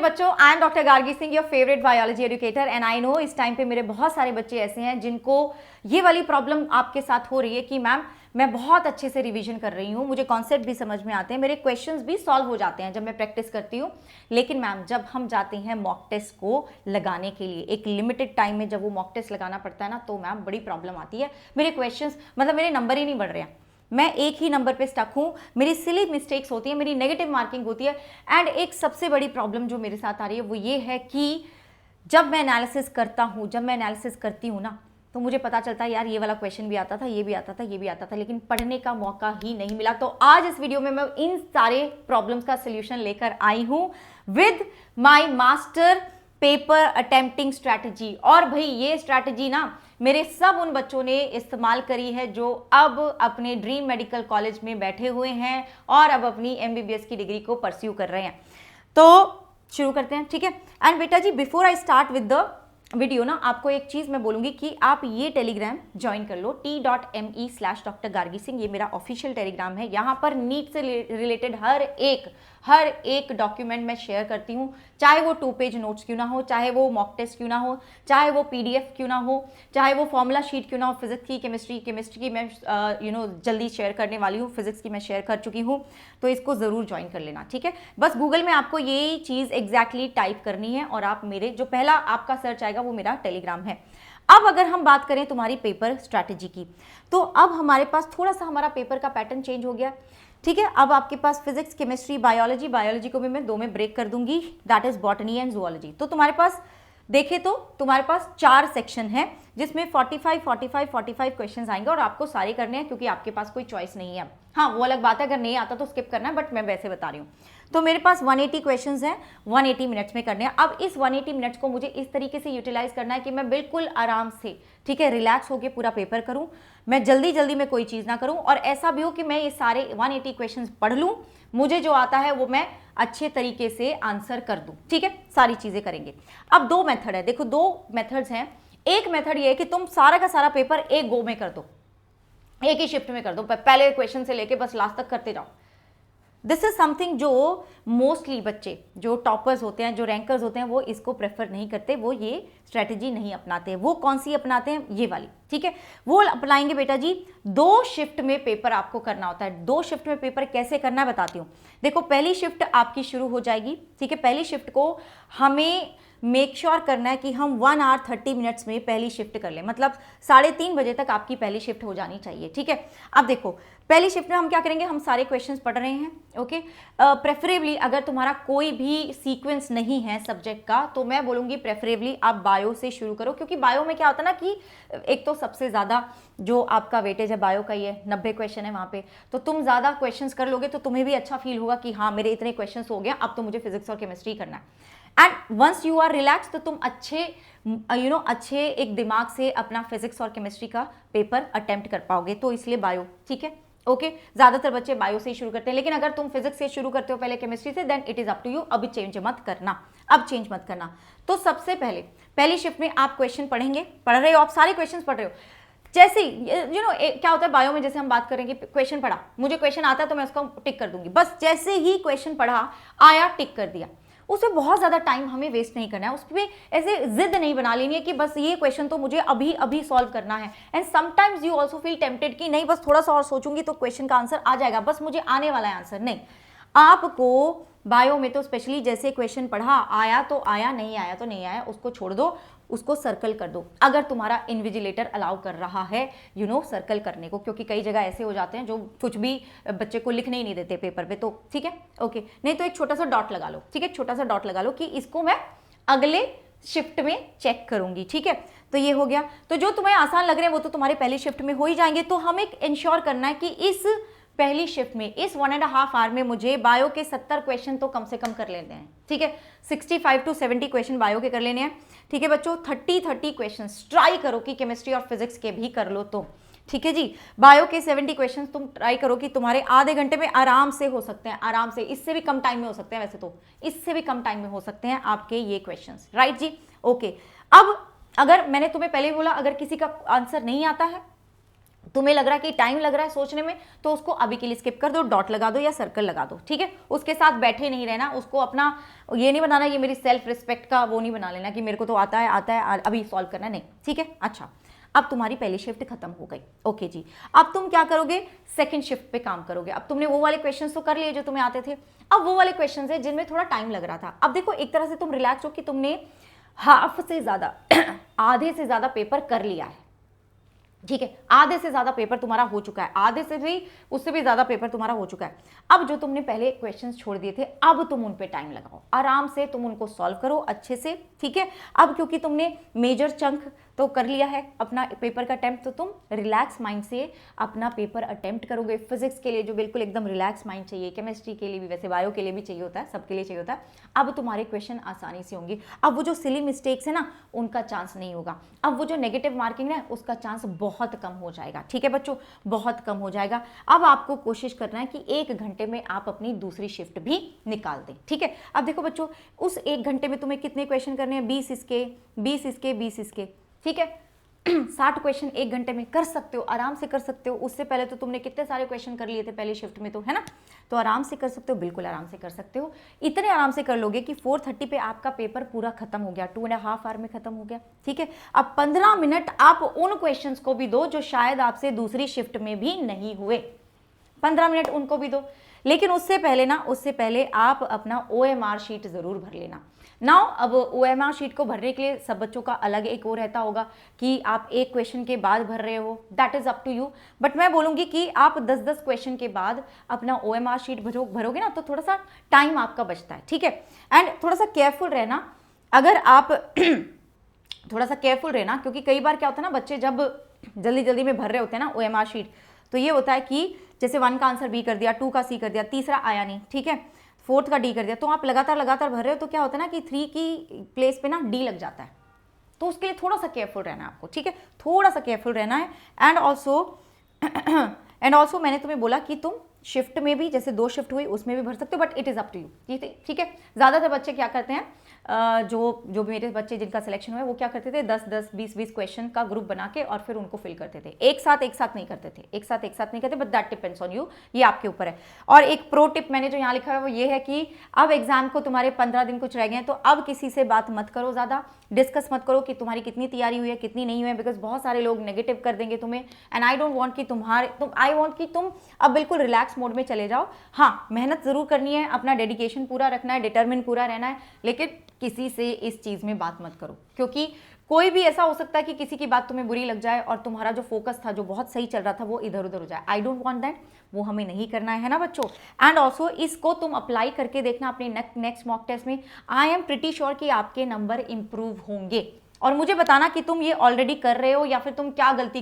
बच्चों, I am doctor Gargi Singh, your favourite biology educator, and I know इस time पे मेरे बहुत सारे बच्चे ऐसे हैं जिनको ये वाली प्रॉब्लम आपके साथ हो रही है कि मैम मैं बहुत अच्छे से रिवीजन कर रही हूँ, मुझे कॉन्सेप्ट भी समझ में आते हैं, मेरे क्वेश्चंस भी सॉल्व हो जाते हैं जब मैं प्रैक्टिस करती हूँ, लेकिन मैम जब हम जाते हैं मॉक टेस्ट को लगाने के लिए एक लिमिटेड टाइम में जब वो मॉक टेस्ट लगाना पड़ता है ना, तो मैम बड़ी प्रॉब्लम आती है। मेरे क्वेश्चंस मतलब मेरे नंबर ही नहीं बढ़ रहे हैं, मैं एक ही नंबर पे स्टक हूँ, मेरी सिली मिस्टेक्स होती है, मेरी नेगेटिव मार्किंग होती है। एंड एक सबसे बड़ी प्रॉब्लम जो मेरे साथ आ रही है वो ये है कि जब मैं एनालिसिस करता हूँ, जब मैं एनालिसिस करती हूँ ना, तो मुझे पता चलता है यार ये वाला क्वेश्चन भी आता था, ये भी आता था, ये भी आता था, लेकिन पढ़ने का मौका ही नहीं मिला। तो आज इस वीडियो में मैं इन सारे प्रॉब्लम्स का सोल्यूशन लेकर आई हूँ with my master paper attempting strategy. और भाई ये स्ट्रैटेजी ना मेरे सब उन बच्चों ने इस्तेमाल करी है जो अब अपने ड्रीम मेडिकल कॉलेज में बैठे हुए हैं और अब अपनी MBBS की डिग्री को परस्यू कर रहे हैं। तो शुरू करते हैं, ठीक है। एंड बेटा जी, before I start with the video ना, आपको एक चीज मैं बोलूंगी कि आप ये टेलीग्राम ज्वाइन कर लो, t.me/Dr. गार्गी सिंह, ये मेरा ऑफिशियल टेलीग्राम है। यहाँ पर नीट से रिलेटेड हर एक डॉक्यूमेंट मैं शेयर करती हूँ, चाहे वो 2 पेज नोट्स क्यों ना हो, चाहे वो मॉक टेस्ट क्यों ना हो, चाहे वो PDF क्यों ना हो, चाहे वो फॉर्मूला शीट क्यों ना हो, फिजिक्स की, केमिस्ट्री की मैं जल्दी शेयर करने वाली हूँ, फिजिक्स की मैं शेयर कर चुकी हूँ, तो इसको ज़रूर ज्वाइन कर लेना, ठीक है। बस गूगल में आपको ये चीज़ एग्जैक्टली टाइप करनी है और आप मेरे जो पहला आपका सर्च आएगा वो मेरा टेलीग्राम है। अब अगर हम बात करें तुम्हारी पेपर स्ट्रैटेजी की, तो अब हमारे पास थोड़ा सा हमारा पेपर का पैटर्न चेंज हो गया, ठीक है। अब आपके पास फिजिक्स, केमिस्ट्री, बायोलॉजी को भी मैं 2 में ब्रेक कर दूंगी, that is botany and zoology. तो तुम्हारे पास देखे तो तुम्हारे पास 4 सेक्शन है जिसमें 45 क्वेश्चंस आएंगे और आपको सारे करने हैं क्योंकि आपके पास कोई चॉइस नहीं है। हाँ, वो अलग बात है अगर नहीं आता तो स्किप करना है, बट मैं वैसे बता रही हूँ। तो मेरे पास 180 क्वेश्चंस हैं, 180 मिनट्स में करने हैं। अब इस 180 मिनट्स को मुझे इस तरीके से यूटिलाइज करना है कि मैं बिल्कुल आराम से, ठीक है, रिलैक्स होकर पूरा पेपर करूँ, मैं जल्दी में कोई चीज़ ना करूँ, और ऐसा भी हो कि मैं ये सारे 180 क्वेश्चंस पढ़ लूँ, मुझे जो आता है वो मैं अच्छे तरीके से आंसर कर दूं, ठीक है। सारी चीजें करेंगे। अब 2 मेथड है, देखो 2 मेथड्स हैं। एक मेथड ये है कि तुम सारा का सारा पेपर एक गो में कर दो, एक ही शिफ्ट में कर दो, पहले क्वेश्चन से लेके बस लास्ट तक करते जाओ। दिस इज समथिंग जो मोस्टली बच्चे जो टॉपर्स होते हैं, जो रैंकर्स होते हैं, वो इसको प्रेफर नहीं करते, वो ये स्ट्रेटेजी नहीं अपनाते। वो कौन सी अपनाते हैं? ये वाली, ठीक है, वो अपनाएंगे बेटा जी। 2 शिफ्ट में पेपर आपको करना होता है। 2 शिफ्ट में पेपर कैसे करना है बताती हूँ। देखो, पहली शिफ्ट आपकी शुरू हो जाएगी, ठीक है। पहली शिफ्ट को हमें मेक श्योर करना है कि हम 1 आवर 30 मिनट्स में पहली शिफ्ट कर लें, मतलब 3:30 बजे तक आपकी पहली शिफ्ट हो जानी चाहिए, ठीक है। अब देखो, पहली शिफ्ट में हम क्या करेंगे, हम सारे क्वेश्चंस पढ़ रहे हैं, ओके। प्रेफरेबली अगर तुम्हारा कोई भी सीक्वेंस नहीं है सब्जेक्ट का, तो मैं बोलूँगी प्रेफरेबली आप बायो से शुरू करो, क्योंकि बायो में क्या होता है ना कि एक तो सबसे ज़्यादा जो आपका वेटेज है बायो का ही है, 90 क्वेश्चन है वहाँ पे, तो तुम ज़्यादा क्वेश्चंस कर लोगे तो तुम्हें भी अच्छा फील होगा कि हाँ मेरे इतने क्वेश्चंस हो गया, अब तो मुझे फिजिक्स और केमिस्ट्री करना है। And once you are relax, तो तुम अच्छे एक दिमाग से अपना फिजिक्स और केमिस्ट्री का पेपर अटेम्प्ट कर पाओगे, तो इसलिए बायो, ठीक है, ओके। ज्यादातर बच्चे बायो से ही शुरू करते हैं, लेकिन अगर तुम फिजिक्स से शुरू करते हो पहले केमिस्ट्री से, then it is up to you. अभी चेंज मत करना। तो सबसे पहले पहली शिफ्ट में आप क्वेश्चन पढ़ रहे हो, आप सारे क्वेश्चन पढ़ रहे हो। जैसे क्या होता है बायो में, जैसे हम बात करेंगे, क्वेश्चन पढ़ा, मुझे क्वेश्चन आता है तो मैं उसको टिक कर दूंगी, बस जैसे ही क्वेश्चन पढ़ा आया टिक कर दिया। उसमें बहुत ज़्यादा टाइम हमें वेस्ट नहीं करना है, उस पर ऐसे जिद नहीं बना लेनी है कि बस ये क्वेश्चन तो मुझे अभी सॉल्व करना है। And sometimes you also feel tempted कि नहीं, बस थोड़ा सा और सोचूंगी तो क्वेश्चन का आंसर आ जाएगा, बस मुझे आने वाला है आंसर। नहीं, आपको बायो में तो स्पेशली जैसे क्वेश्चन पढ़ा, आया तो आया, नहीं आया तो नहीं आया, उसको छोड़ दो, उसको सर्कल कर दो, अगर तुम्हारा इन्विजिलेटर अलाउ कर रहा है सर्कल करने को, क्योंकि कई जगह ऐसे हो जाते हैं जो कुछ भी बच्चे को लिखने ही नहीं देते पेपर पे, तो ठीक है, ओके। नहीं तो एक छोटा सा डॉट लगा लो, ठीक है, छोटा सा डॉट लगा लो कि इसको मैं अगले शिफ्ट में चेक करूंगी, ठीक है। तो ये हो गया। तो जो तुम्हें आसान लग रहे हैं वो तो तुम्हारे पहली शिफ्ट में हो ही जाएंगे। तो हमें इंश्योर करना है कि इस पहली शिफ्ट में, इस 1.5 आवर में मुझे बायो के 70 क्वेश्चन तो कम से कम कर लेने हैं, ठीक है। 65 to 70 क्वेश्चन बायो के कर लेने हैं, ठीक है बच्चों। 30 क्वेश्चन ट्राई करो कि केमिस्ट्री और फिजिक्स के भी कर लो तो, ठीक है जी। बायो के 70 क्वेश्चन तुम ट्राई करो कि तुम्हारे आधे घंटे में आराम से हो सकते हैं, आराम से, इससे भी कम टाइम में हो सकते हैं, वैसे तो इससे भी कम टाइम में हो सकते हैं आपके ये क्वेश्चन, राइट जी, ओके। अब अगर मैंने तुम्हें पहले बोला, अगर किसी का आंसर नहीं आता है तुम्हें लग रहा है कि टाइम लग रहा है सोचने में, तो उसको अभी के लिए स्किप कर दो, डॉट लगा दो या सर्कल लगा दो, ठीक है। उसके साथ बैठे नहीं रहना, उसको अपना ये नहीं बनाना, ये मेरी सेल्फ रिस्पेक्ट का वो नहीं बना लेना कि मेरे को तो आता है अभी सॉल्व करना, नहीं, ठीक है। अच्छा, अब तुम्हारी पहली शिफ्ट खत्म हो गई, ओके जी। अब तुम क्या करोगे, सेकंड शिफ्ट पे काम करोगे। अब तुमने वो वाले क्वेश्चंस तो कर लिए जो तुम्हें आते थे, अब वो वाले क्वेश्चंस है जिनमें थोड़ा टाइम लग रहा था। अब देखो, एक तरह से तुम रिलैक्स हो कि तुमने हाफ से ज्यादा आधे से ज्यादा पेपर कर लिया है, ठीक है। आधे से ज्यादा पेपर तुम्हारा हो चुका है, आधे से भी उससे भी ज्यादा पेपर तुम्हारा हो चुका है। अब जो तुमने पहले क्वेश्चंस छोड़ दिए थे, अब तुम उन पे टाइम लगाओ, आराम से तुम उनको सॉल्व करो अच्छे से, ठीक है। अब क्योंकि तुमने मेजर चंक तो कर लिया है अपना पेपर का अटेम्प्ट, तो तुम रिलैक्स माइंड से अपना पेपर अटेम्प्ट करोगे। फिजिक्स के लिए जो बिल्कुल एकदम रिलैक्स माइंड चाहिए, केमिस्ट्री के लिए भी, वैसे बायो के लिए भी चाहिए होता है, सबके लिए चाहिए होता है। अब तुम्हारे क्वेश्चन आसानी से होंगे। अब वो जो सिली मिस्टेक्स है ना, उनका चांस नहीं होगा। अब वो जो नेगेटिव मार्किंग है उसका चांस बहुत कम हो जाएगा, ठीक है बच्चों, बहुत कम हो जाएगा। अब आपको कोशिश करना है कि 1 घंटे में आप अपनी दूसरी शिफ्ट भी निकाल दें, ठीक है। अब देखो बच्चों, उस 1 घंटे में तुम्हें कितने क्वेश्चन करने हैं, 20 इसके, 20 इसके, 20 इसके, ठीक है। 60 क्वेश्चन 1 घंटे में कर सकते हो, आराम से कर सकते हो। उससे पहले तो तुमने कितने सारे क्वेश्चन कर लिए थे पहली शिफ्ट में, तो है ना, तो आराम से कर सकते हो, बिल्कुल आराम से कर सकते हो। इतने आराम से कर लोगे कि 4:30 पे आपका पेपर पूरा खत्म हो गया, 2.5 आवर में खत्म हो गया, ठीक है। अब 15 मिनट आप उन क्वेश्चंस को भी दो जो शायद आपसे दूसरी शिफ्ट में भी नहीं हुए, 15 मिनट उनको भी दो। लेकिन उससे पहले आप अपना OMR शीट जरूर भर लेना। नाउ अब OMR शीट को भरने के लिए सब बच्चों का अलग एक वो रहता होगा कि आप एक क्वेश्चन के बाद भर रहे हो, that is up to you. But मैं बोलूंगी कि आप 10-10 क्वेश्चन के बाद अपना OMR शीट भरोगे ना, तो थोड़ा सा टाइम आपका बचता है, ठीक है। एंड थोड़ा सा केयरफुल रहना, अगर आप थोड़ा सा केयरफुल रहना, क्योंकि कई बार क्या होता है ना, बच्चे जब जल्दी जल्दी में भर रहे होते हैं ना OMR शीट, तो ये होता है कि जैसे 1 का आंसर B कर दिया, 2 का C कर दिया, तीसरा आया नहीं, ठीक है, 4th का D कर दिया, तो आप लगातार भर रहे हो, तो क्या होता है ना कि 3 की प्लेस पे ना D लग जाता है। तो उसके लिए थोड़ा सा केयरफुल रहना है आपको, ठीक है, थोड़ा सा केयरफुल रहना है। एंड ऑल्सो मैंने तुम्हें बोला कि तुम शिफ्ट में भी, जैसे 2 शिफ्ट हुई उसमें भी भर सकते हो, but it is up to you, ठीक है। ज़्यादातर बच्चे क्या करते हैं, जो मेरे बच्चे जिनका सिलेक्शन हुआ है, वो क्या करते थे, 10-10, 20-20 क्वेश्चन का ग्रुप बना के और फिर उनको फिल करते थे। एक साथ नहीं करते थे, एक साथ नहीं करते, but that depends on you, ये आपके ऊपर है। और एक प्रो टिप मैंने जो यहाँ लिखा है वो ये है कि अब एग्जाम को तुम्हारे 15 दिन कुछ रह गए हैं, तो अब किसी से बात मत करो, ज़्यादा डिस्कस मत करो कि तुम्हारी कितनी तैयारी हुई है, कितनी नहीं हुई है, बिकॉज बहुत सारे लोग नेगेटिव कर देंगे तुम्हें। एंड आई डोंट वांट कि आई वांट कि तुम अब बिल्कुल रिलैक्स मोड में चले जाओ। हाँ, मेहनत जरूर करनी है, अपना डेडिकेशन पूरा रखना है, डिटरमिन पूरा रहना है, लेकिन किसी से इस चीज में बात मत करो, क्योंकि कोई भी ऐसा हो सकता है कि किसी की बात तुम्हें बुरी लग जाए और तुम्हारा जो फोकस था, जो बहुत सही चल रहा था, वो इधर उधर हो जाए। आई डोंट वांट दैट, वो हमें नहीं करना है ना बच्चों। एंड ऑल्सो इसको तुम अप्लाई करके देखना अपने नेक्स्ट मॉक टेस्ट में। आई एम प्रिटी श्योर कि आपके नंबर इंप्रूव होंगे, और मुझे बताना कि तुम ये ऑलरेडी कर रहे हो या फिर तुम क्या गलती कर